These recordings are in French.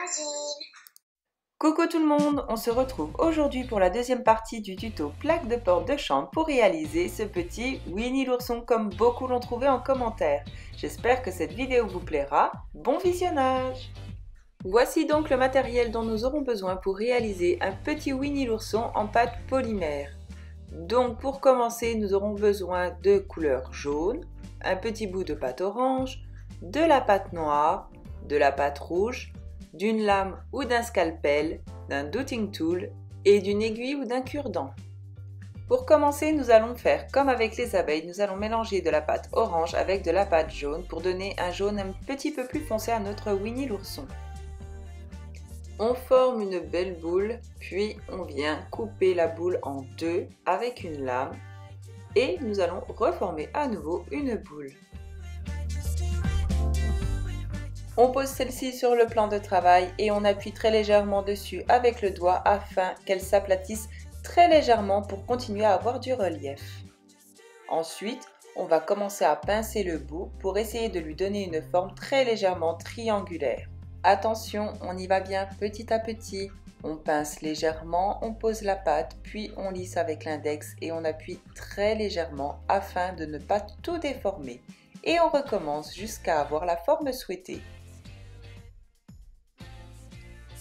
Imagine. Coucou tout le monde, on se retrouve aujourd'hui pour la deuxième partie du tuto plaque de porte de chambre pour réaliser ce petit Winnie l'ourson comme beaucoup l'ont trouvé en commentaire. J'espère que cette vidéo vous plaira. Bon visionnage! Voici donc le matériel dont nous aurons besoin pour réaliser un petit Winnie l'ourson en pâte polymère. Donc pour commencer, nous aurons besoin de couleur jaune, un petit bout de pâte orange, de la pâte noire, de la pâte rouge, d'une lame ou d'un scalpel, d'un dotting tool et d'une aiguille ou d'un cure-dent. Pour commencer, nous allons faire comme avec les abeilles, nous allons mélanger de la pâte orange avec de la pâte jaune pour donner un jaune un petit peu plus foncé à notre Winnie l'ourson. On forme une belle boule, puis on vient couper la boule en deux avec une lame et nous allons reformer à nouveau une boule. On pose celle-ci sur le plan de travail et on appuie très légèrement dessus avec le doigt afin qu'elle s'aplatisse très légèrement pour continuer à avoir du relief. Ensuite, on va commencer à pincer le bout pour essayer de lui donner une forme très légèrement triangulaire. Attention, on y va bien petit à petit. On pince légèrement, on pose la pâte, puis on lisse avec l'index et on appuie très légèrement afin de ne pas tout déformer. Et on recommence jusqu'à avoir la forme souhaitée.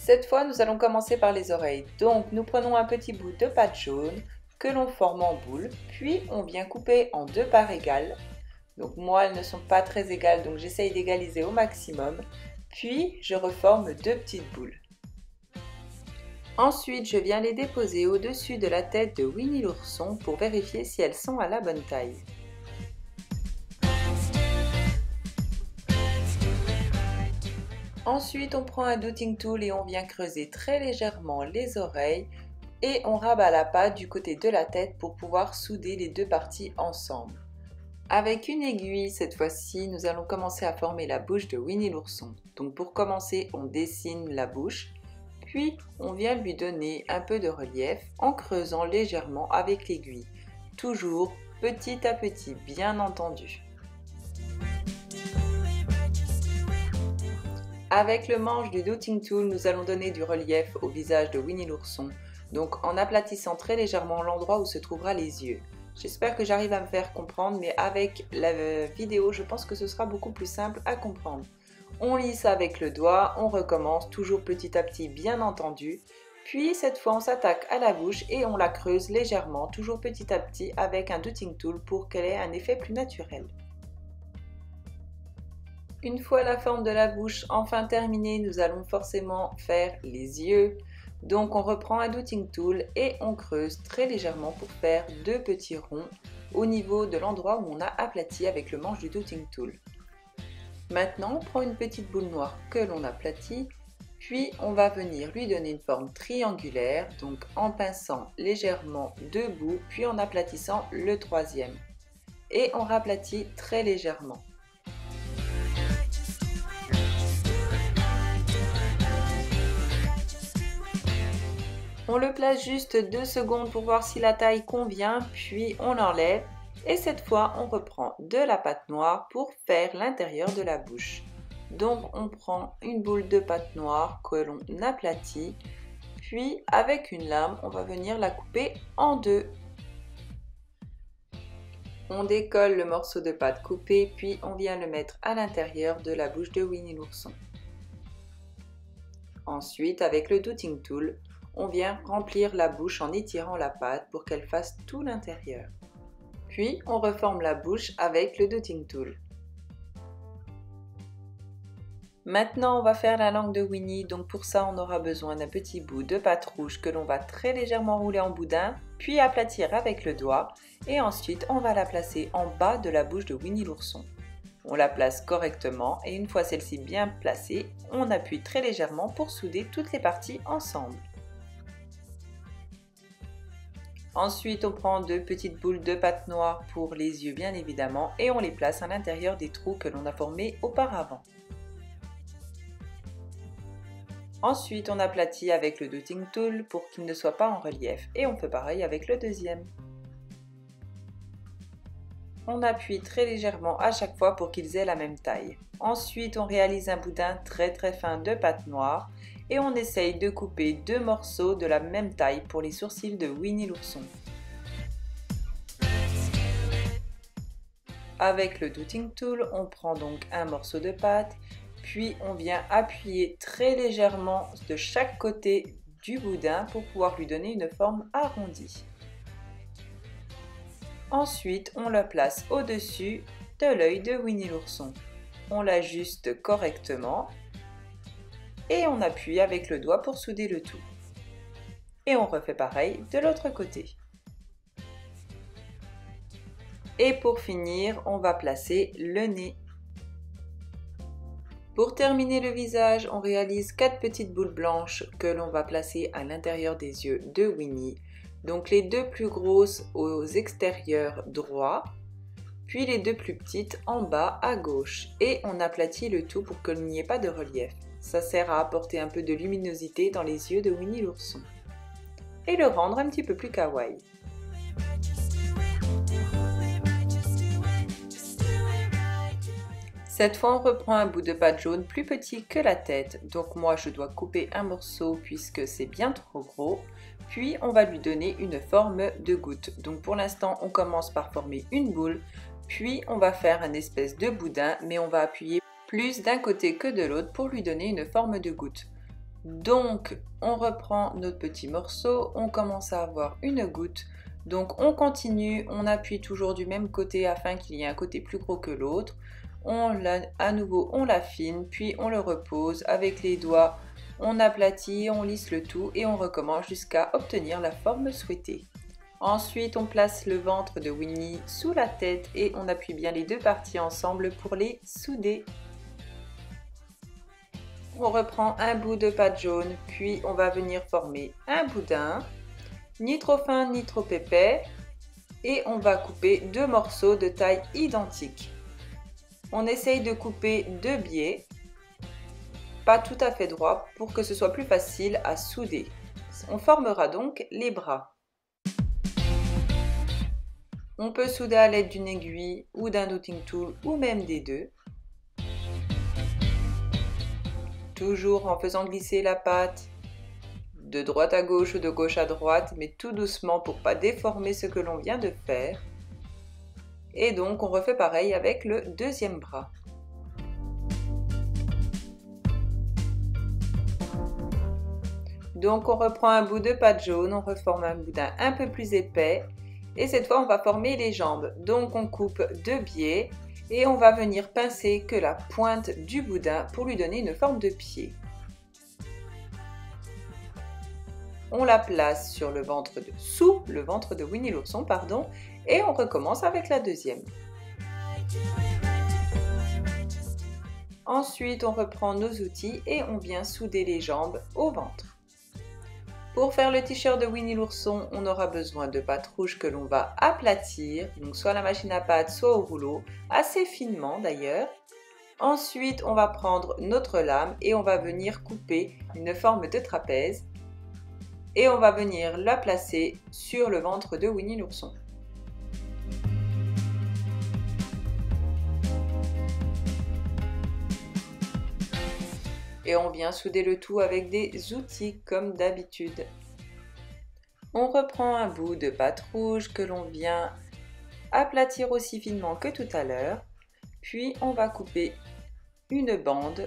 Cette fois, nous allons commencer par les oreilles. Donc, nous prenons un petit bout de pâte jaune que l'on forme en boule, puis on vient couper en deux parts égales. Donc moi, elles ne sont pas très égales, donc j'essaye d'égaliser au maximum. Puis, je reforme deux petites boules. Ensuite, je viens les déposer au-dessus de la tête de Winnie l'ourson pour vérifier si elles sont à la bonne taille. Ensuite, on prend un dotting tool et on vient creuser très légèrement les oreilles et on rabat la pâte du côté de la tête pour pouvoir souder les deux parties ensemble. Avec une aiguille, cette fois-ci, nous allons commencer à former la bouche de Winnie l'ourson. Donc pour commencer, on dessine la bouche, puis on vient lui donner un peu de relief en creusant légèrement avec l'aiguille. Toujours petit à petit, bien entendu. Avec le manche du dotting tool, nous allons donner du relief au visage de Winnie l'ourson, donc en aplatissant très légèrement l'endroit où se trouvera les yeux. J'espère que j'arrive à me faire comprendre, mais avec la vidéo, je pense que ce sera beaucoup plus simple à comprendre. On lisse avec le doigt, on recommence, toujours petit à petit bien entendu. Puis cette fois, on s'attaque à la bouche et on la creuse légèrement, toujours petit à petit avec un dotting tool pour qu'elle ait un effet plus naturel. Une fois la forme de la bouche enfin terminée, nous allons forcément faire les yeux. Donc on reprend un dotting tool et on creuse très légèrement pour faire deux petits ronds au niveau de l'endroit où on a aplati avec le manche du dotting tool. Maintenant, on prend une petite boule noire que l'on aplatit, puis on va venir lui donner une forme triangulaire, donc en pinçant légèrement deux bouts, puis en aplatissant le troisième. Et on raplatit très légèrement. On le place juste 2 secondes pour voir si la taille convient, puis on l'enlève et cette fois on reprend de la pâte noire pour faire l'intérieur de la bouche. Donc on prend une boule de pâte noire que l'on aplatit, puis avec une lame on va venir la couper en deux. On décolle le morceau de pâte coupé, puis on vient le mettre à l'intérieur de la bouche de Winnie l'ourson. Ensuite, avec le dotting tool, on vient remplir la bouche en étirant la pâte pour qu'elle fasse tout l'intérieur. Puis, on reforme la bouche avec le dotting tool. Maintenant, on va faire la langue de Winnie, donc pour ça, on aura besoin d'un petit bout de pâte rouge que l'on va très légèrement rouler en boudin, puis aplatir avec le doigt, et ensuite, on va la placer en bas de la bouche de Winnie l'ourson. On la place correctement et une fois celle-ci bien placée, on appuie très légèrement pour souder toutes les parties ensemble. Ensuite, on prend deux petites boules de pâte noire pour les yeux bien évidemment et on les place à l'intérieur des trous que l'on a formés auparavant. Ensuite, on aplatit avec le dotting tool pour qu'il ne soit pas en relief et on fait pareil avec le deuxième. On appuie très légèrement à chaque fois pour qu'ils aient la même taille. Ensuite, on réalise un boudin très fin de pâte noire et on essaye de couper 2 morceaux de la même taille pour les sourcils de Winnie l'ourson. Avec le Douting Tool, on prend donc un morceau de pâte, puis on vient appuyer très légèrement de chaque côté du boudin pour pouvoir lui donner une forme arrondie. Ensuite, on le place au-dessus de l'œil de Winnie l'ourson. On l'ajuste correctement et on appuie avec le doigt pour souder le tout. Et on refait pareil de l'autre côté. Et pour finir, on va placer le nez. Pour terminer le visage, on réalise 4 petites boules blanches que l'on va placer à l'intérieur des yeux de Winnie. Donc les 2 plus grosses aux extérieurs droits, puis les 2 plus petites en bas à gauche. Et on aplatit le tout pour qu'il n'y ait pas de relief. Ça sert à apporter un peu de luminosité dans les yeux de Winnie l'ourson. Et le rendre un petit peu plus kawaii. Cette fois, on reprend un bout de pâte jaune plus petit que la tête, donc moi je dois couper un morceau puisque c'est bien trop gros, puis on va lui donner une forme de goutte. Donc pour l'instant, on commence par former une boule, puis on va faire un espèce de boudin, mais on va appuyer plus d'un côté que de l'autre pour lui donner une forme de goutte. Donc on reprend notre petit morceau, on commence à avoir une goutte. Donc on continue, on appuie toujours du même côté afin qu'il y ait un côté plus gros que l'autre. À nouveau on l'affine, puis on le repose avec les doigts, on aplatit, on lisse le tout et on recommence jusqu'à obtenir la forme souhaitée. Ensuite on place le ventre de Winnie sous la tête et on appuie bien les 2 parties ensemble pour les souder. On reprend un bout de pâte jaune, puis on va venir former un boudin, ni trop fin ni trop épais, et on va couper 2 morceaux de taille identique. On essaye de couper 2 biais, pas tout à fait droit, pour que ce soit plus facile à souder. On formera donc les bras. On peut souder à l'aide d'une aiguille ou d'un Douting Tool ou même des 2. Toujours en faisant glisser la pâte de droite à gauche ou de gauche à droite, mais tout doucement pour ne pas déformer ce que l'on vient de faire. Et donc on refait pareil avec le deuxième bras. Donc on reprend un bout de pâte jaune, on reforme un boudin un peu plus épais et cette fois on va former les jambes. Donc on coupe 2 biais et on va venir pincer que la pointe du boudin pour lui donner une forme de pied. On la place sur le ventre sous le ventre de Winnie l'ourson, pardon, et on recommence avec la deuxième. Ensuite, on reprend nos outils et on vient souder les jambes au ventre. Pour faire le t-shirt de Winnie l'ourson, on aura besoin de pâte rouge que l'on va aplatir, donc soit à la machine à pâte, soit au rouleau, assez finement d'ailleurs. Ensuite, on va prendre notre lame et on va venir couper une forme de trapèze. Et on va venir la placer sur le ventre de Winnie l'ourson. Et on vient souder le tout avec des outils comme d'habitude. On reprend un bout de pâte rouge que l'on vient aplatir aussi finement que tout à l'heure. Puis on va couper une bande.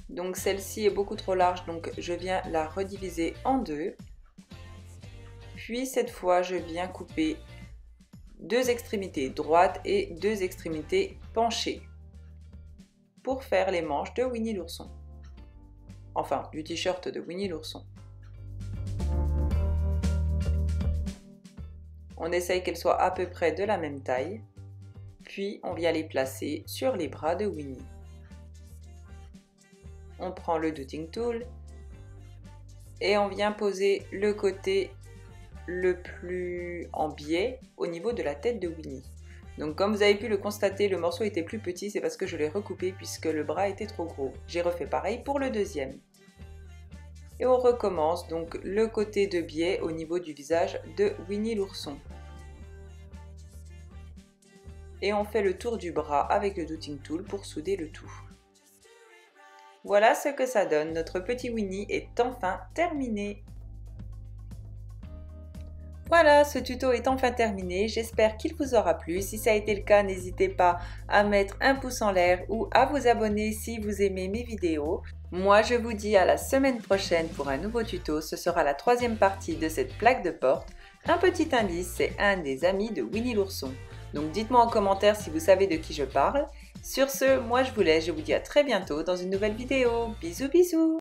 Donc celle-ci est beaucoup trop large, donc je viens la rediviser en 2. Puis cette fois, je viens couper 2 extrémités droites et 2 extrémités penchées pour faire les manches de Winnie l'ourson. Enfin, du t-shirt de Winnie l'ourson. On essaye qu'elles soient à peu près de la même taille. Puis on vient les placer sur les bras de Winnie. On prend le Douting Tool et on vient poser le côté le plus en biais au niveau de la tête de Winnie. Donc comme vous avez pu le constater, le morceau était plus petit, c'est parce que je l'ai recoupé puisque le bras était trop gros. J'ai refait pareil pour le deuxième. Et on recommence donc le côté de biais au niveau du visage de Winnie l'ourson. et on fait le tour du bras avec le Douting Tool pour souder le tout. Voilà ce que ça donne, notre petit Winnie est enfin terminé. Voilà, ce tuto est enfin terminé, j'espère qu'il vous aura plu. Si ça a été le cas, n'hésitez pas à mettre un pouce en l'air ou à vous abonner si vous aimez mes vidéos. Moi, je vous dis à la semaine prochaine pour un nouveau tuto. Ce sera la troisième partie de cette plaque de porte. Un petit indice, c'est un des amis de Winnie l'ourson. Donc dites-moi en commentaire si vous savez de qui je parle. Sur ce, moi je vous laisse, je vous dis à très bientôt dans une nouvelle vidéo. Bisous bisous!